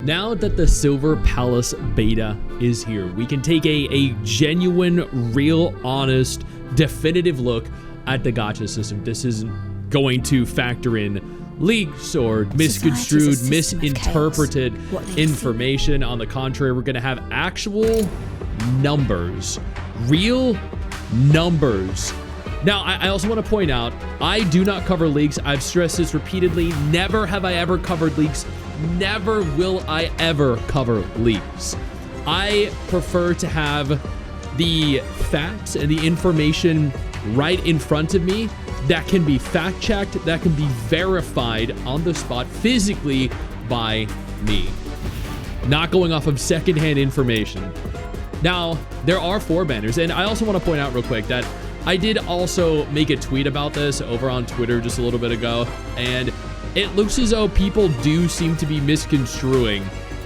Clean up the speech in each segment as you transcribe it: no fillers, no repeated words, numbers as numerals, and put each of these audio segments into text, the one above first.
Now that the Silver Palace beta is here, we can take a genuine, real, honest, definitive look at the gacha system. This isn't going to factor in leaks or misconstrued, misinterpreted information. On the contrary, we're going to have actual numbers, real numbers. Now, I also want to point out, I do not cover leaks. I've stressed this repeatedly. Never have I ever covered leaks. Never will I ever cover leaks. I prefer to have the facts and the information right in front of me that can be fact-checked, that can be verified on the spot physically by me. Not going off of secondhand information. Now, there are 4 banners, and I also want to point out real quick that I did also make a tweet about this over on Twitter just a little bit ago, and it looks as though people do seem to be misconstruing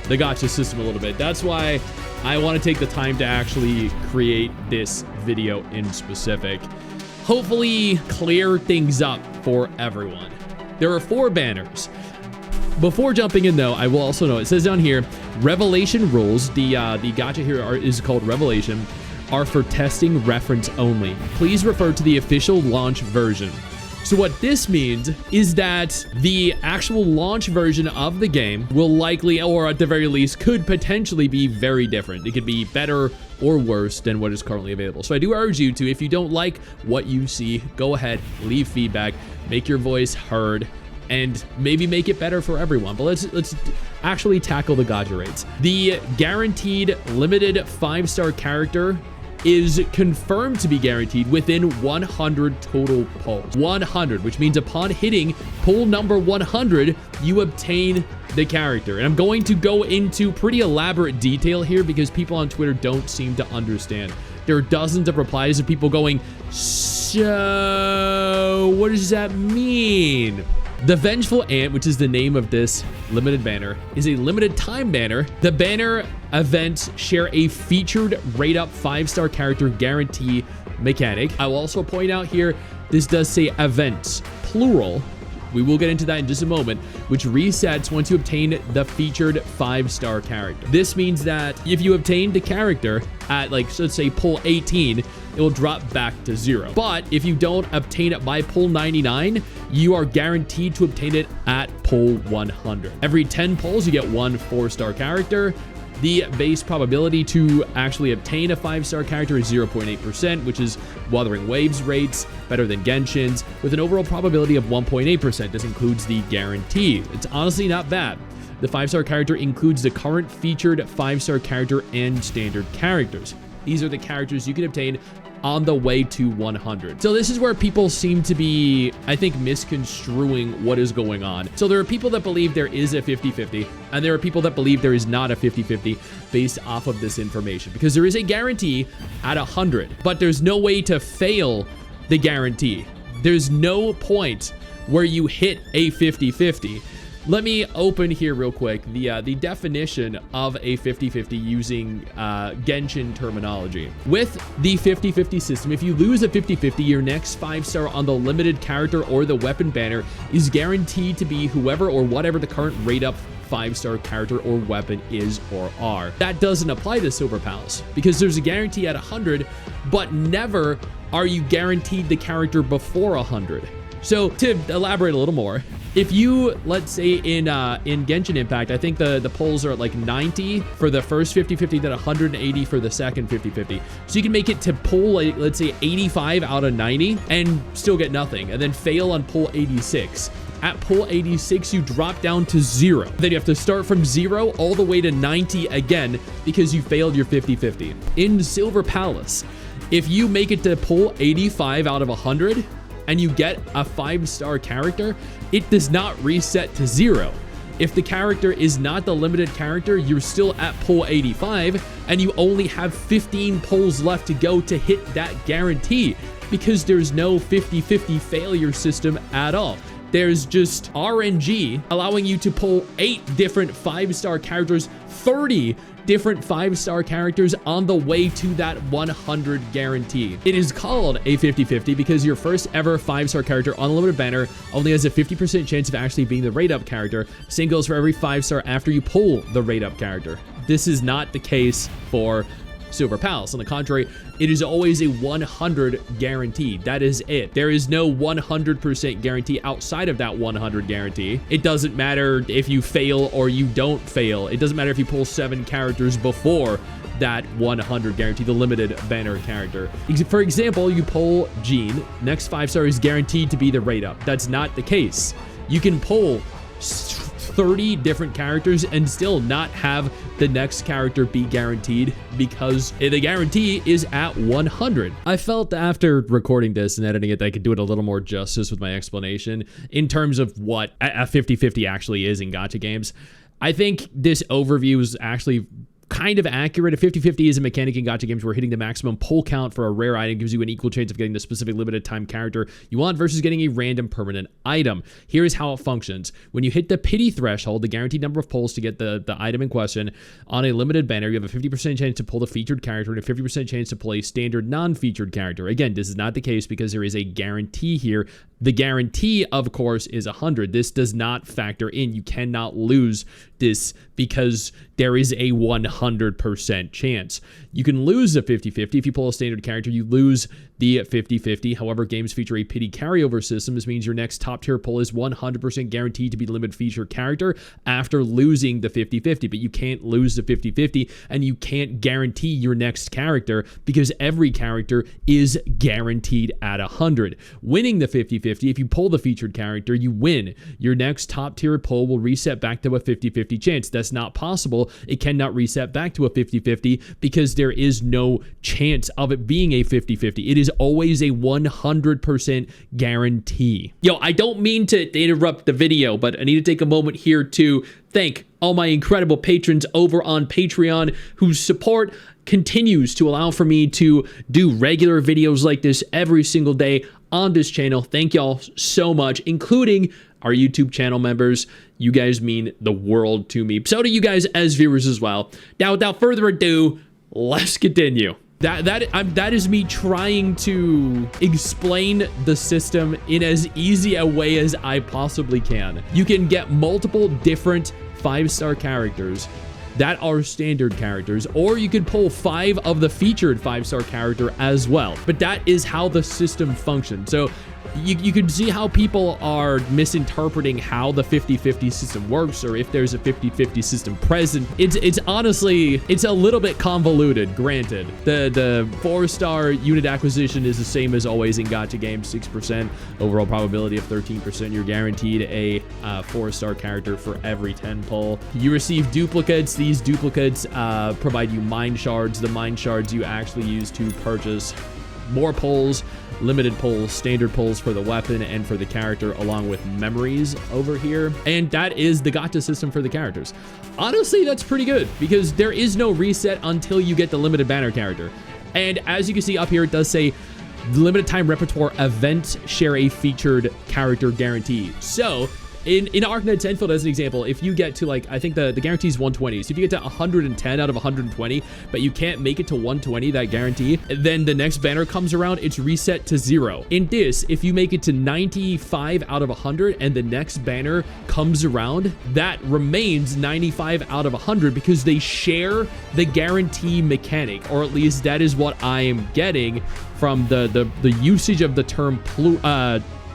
the gacha system a little bit. That's why I want to take the time to actually create this video in specific. Hopefully clear things up for everyone. There are 4 banners. Before jumping in though, I will also know, it says down here, Revelation rules, the gacha here is called Revelation, are for testing reference only. Please refer to the official launch version. So what this means is that the actual launch version of the game will likely, or at the very least, could potentially be very different. It could be better or worse than what is currently available. So I do urge you to, if you don't like what you see, go ahead, leave feedback, make your voice heard, and maybe make it better for everyone. But let's actually tackle the gacha rates. The guaranteed limited 5-star character is confirmed to be guaranteed within 100 total pulls. 100, which means upon hitting pull number 100, you obtain the character. And I'm going to go into pretty elaborate detail here because people on Twitter don't seem to understand. There are dozens of replies of people going, so what does that mean? The Vengeful Ant, which is the name of this limited banner, is a limited time banner. The banner events share a featured rate up 5-star character guarantee mechanic. I will also point out here, this does say events, plural. We will get into that in just a moment, which resets once you obtain the featured 5-star character. This means that if you obtain the character at, like, let's say pull 18, it will drop back to 0. But if you don't obtain it by pull 99, you are guaranteed to obtain it at pull 100. Every 10 pulls, you get 1 4-star character. The base probability to actually obtain a 5-star character is 0.8%, which is Wuthering Waves rates, better than Genshin's, with an overall probability of 1.8%. This includes the guarantee. It's honestly not bad. The 5-star character includes the current featured 5-star character and standard characters. These are the characters you can obtain on the way to 100. So this is where people seem to be, I think, misconstruing what is going on. So there are people that believe there is a 50-50, and there are people that believe there is not a 50-50 based off of this information, because there is a guarantee at 100, but there's no way to fail the guarantee. There's no point where you hit a 50-50. Let me open here real quick the definition of a 50-50 using Genshin terminology. With the 50-50 system, if you lose a 50-50, your next 5-star on the limited character or the weapon banner is guaranteed to be whoever or whatever the current rate up 5-star character or weapon is or are. That doesn't apply to Silver Palace because there's a guarantee at 100, but never are you guaranteed the character before 100. So to elaborate a little more, if you, let's say in Genshin Impact, I think the polls are at like 90 for the first 50-50, then 180 for the second 50-50. So you can make it to pull, like, let's say 85 out of 90 and still get nothing, and then fail on pull 86. At pull 86, you drop down to 0. Then you have to start from 0 all the way to 90 again because you failed your 50-50. In Silver Palace, if you make it to pull 85 out of 100, and you get a 5-star character, it does not reset to 0. If the character is not the limited character, you're still at pull 85, and you only have 15 pulls left to go to hit that guarantee, because there's no 50-50 failure system at all. there's just RNG allowing you to pull 8 different 5-star characters, 30 different 5-star characters on the way to that 100 guarantee. It is called a 50-50 because your first ever 5-star character on the limited banner only has a 50% chance of actually being the rate up character. Same goes for every 5-star after you pull the rate up character. This is not the case for Silver Palace. On the contrary, it is always a 100 guarantee. That is it. There is no 100% guarantee outside of that 100 guarantee. It doesn't matter if you fail or you don't fail. It doesn't matter if you pull 7 characters before that 100 guarantee, the limited banner character. For example, you pull Jean, next 5-star is guaranteed to be the rate up. That's not the case. You can pull 30 different characters and still not have the next character be guaranteed because the guarantee is at 100. I felt after recording this and editing it that I could do it a little more justice with my explanation in terms of what a 50-50 actually is in gacha games. I think this overview is actually kind of accurate. A 50-50 is a mechanic in gacha games where hitting the maximum pull count for a rare item gives you an equal chance of getting the specific limited time character you want versus getting a random permanent item. Here is how it functions. When you hit the pity threshold, the guaranteed number of pulls to get the item in question, on a limited banner, you have a 50% chance to pull the featured character and a 50% chance to pull a standard non-featured character. Again, this is not the case because there is a guarantee here. The guarantee, of course, is 100. This does not factor in. You cannot lose this because there is a 100% chance. You can lose a 50-50. If you pull a standard character, you lose the 50-50. However, games feature a pity carryover system. This means your next top tier pull is 100% guaranteed to be the limited feature character after losing the 50-50. But you can't lose the 50-50 and you can't guarantee your next character because every character is guaranteed at 100. Winning the 50-50, if you pull the featured character, you win. Your next top tier pull will reset back to a 50-50 chance. That's not possible. It cannot reset back to a 50-50 because there is no chance of it being a 50-50. It is always a 100% guarantee. Yo, I don't mean to interrupt the video, but I need to take a moment here to thank all my incredible patrons over on Patreon whose support continues to allow for me to do regular videos like this every single day on this channel. Thank y'all so much, including our YouTube channel members. You guys mean the world to me. So do you guys as viewers as well. Now, without further ado, let's continue. That is me trying to explain the system in as easy a way as I possibly can. You can get multiple different 5-star characters that are standard characters, or you could pull 5 of the featured 5-star character as well. But that is how the system functions. So you can see how people are misinterpreting how the 50-50 system works, or if there's a 50-50 system present. It's honestly, it's a little bit convoluted, granted. The 4-star unit acquisition is the same as always in gacha games, 6% overall probability of 13%. You're guaranteed a 4-star character for every 10 pull. You receive duplicates. These duplicates provide you mind shards. The mind shards you actually use to purchase more pulls, limited pulls, standard pulls for the weapon and for the character, along with memories over here. And that is the gacha system for the characters. Honestly, that's pretty good because there is no reset until you get the limited banner character. And as you can see up here, it does say limited time repertoire events share a featured character guarantee. So in Arknight Tenfield, as an example, if you get to, like, I think the guarantee is 120. So if you get to 110 out of 120, but you can't make it to 120, that guarantee, then the next banner comes around, it's reset to 0. In this, if you make it to 95 out of 100 and the next banner comes around, that remains 95 out of 100 because they share the guarantee mechanic, or at least that is what I am getting from the usage of the term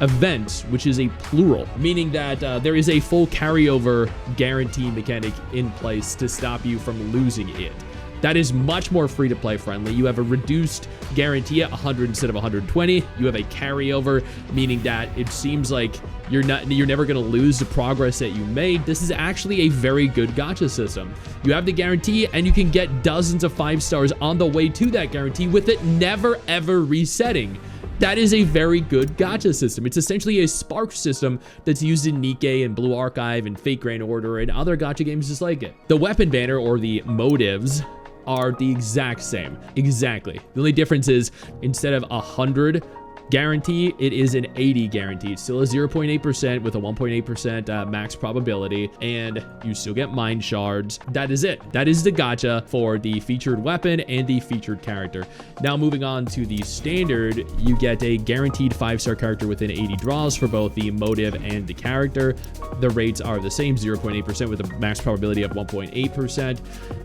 events, which is a plural, meaning that there is a full carryover guarantee mechanic in place to stop you from losing it. That is much more free-to-play friendly. You have a reduced guarantee at 100 instead of 120. You have a carryover, meaning that it seems like you're never going to lose the progress that you made. This is actually a very good gacha system. You have the guarantee, and you can get dozens of 5 stars on the way to that guarantee with it never ever resetting. That is a very good gacha system. It's essentially a spark system that's used in Nikkei and Blue Archive and Fate Grand Order and other gacha games just like it. The weapon banner, or the motives, are the exact same. Exactly. The only difference is instead of 100 Guarantee, it is an 80 guarantee. It's still a 0.8% with a 1.8% max probability, and you still get mind shards. That is it. That is the gacha for the featured weapon and the featured character. Now moving on to the standard, you get a guaranteed 5-star character within 80 draws for both the motive and the character. The rates are the same, 0.8% with a max probability of 1.8%.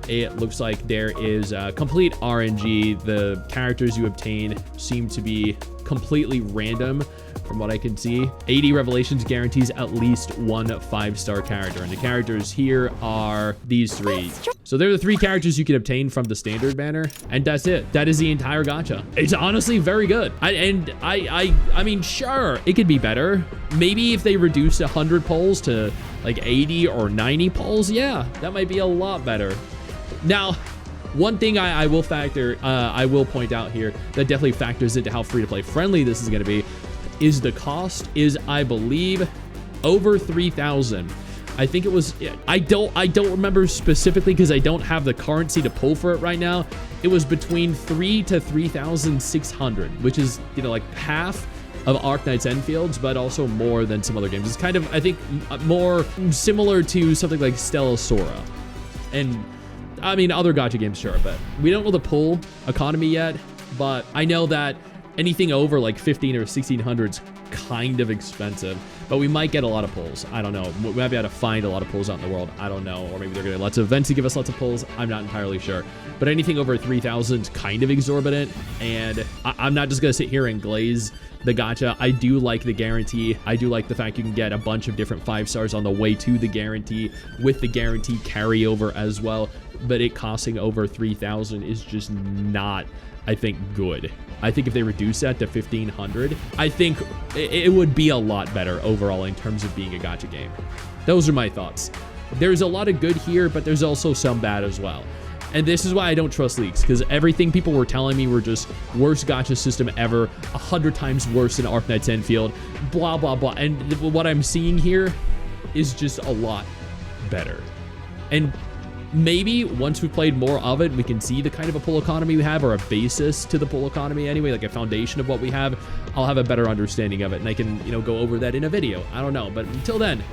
It looks like there is complete RNG. The characters you obtain seem to be completely random from what I can see. 80 revelations guarantees at least one 5-star character, and the characters here are these 3. So they're the 3 characters you can obtain from the standard banner, and that's it. That is the entire gacha. It's honestly very good. I mean, sure, it could be better. Maybe if they reduce 100 polls to like 80 or 90 polls, yeah, that might be a lot better. Now, one thing I will point out here that definitely factors into how free-to-play friendly this is going to be is the cost is, I believe, over 3,000. I think it was, I don't remember specifically because I don't have the currency to pull for it right now. It was between 3 to 3,600, which is, you know, like half of Arknight's Enfield's, but also more than some other games. It's kind of, I think, more similar to something like Stella Sora. And I mean, other gacha games, sure, but we don't know the pull economy yet, but I know that anything over like 15 or 1600 is kind of expensive, but we might get a lot of pulls. I don't know. We might be able to find a lot of pulls out in the world. I don't know. Or maybe they're going to lots of events to give us lots of pulls. I'm not entirely sure. But anything over 3,000 is kind of exorbitant, and I'm not just going to sit here and glaze the gacha. I do like the guarantee. I do like the fact you can get a bunch of different 5-stars on the way to the guarantee with the guarantee carryover as well, but it costing over 3,000 is just not, I think, good. I think if they reduce that to 1,500, I think it would be a lot better overall in terms of being a gacha game. Those are my thoughts. There's a lot of good here, but there's also some bad as well. And this is why I don't trust leaks, because everything people were telling me were just worst gacha system ever, 100 times worse than Arknight's Enfield, blah, blah, blah. And what I'm seeing here is just a lot better. And maybe once we've played more of it, we can see the kind of a pull economy we have, or a basis to the pull economy anyway, like a foundation of what we have. I'll have a better understanding of it, and I can, you know, go over that in a video. I don't know, but until then,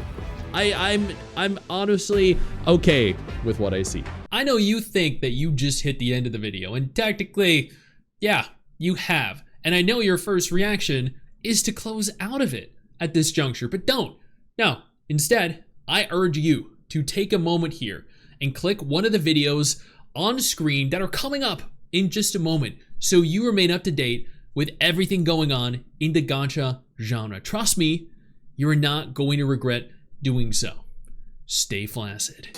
I'm honestly okay with what I see. I know you think that you just hit the end of the video, and technically, yeah, you have. And I know your first reaction is to close out of it at this juncture, but don't. No, instead, I urge you to take a moment here and click one of the videos on screen that are coming up in just a moment, so you remain up to date with everything going on in the gacha genre. Trust me, you're not going to regret doing so. Stay flaccid.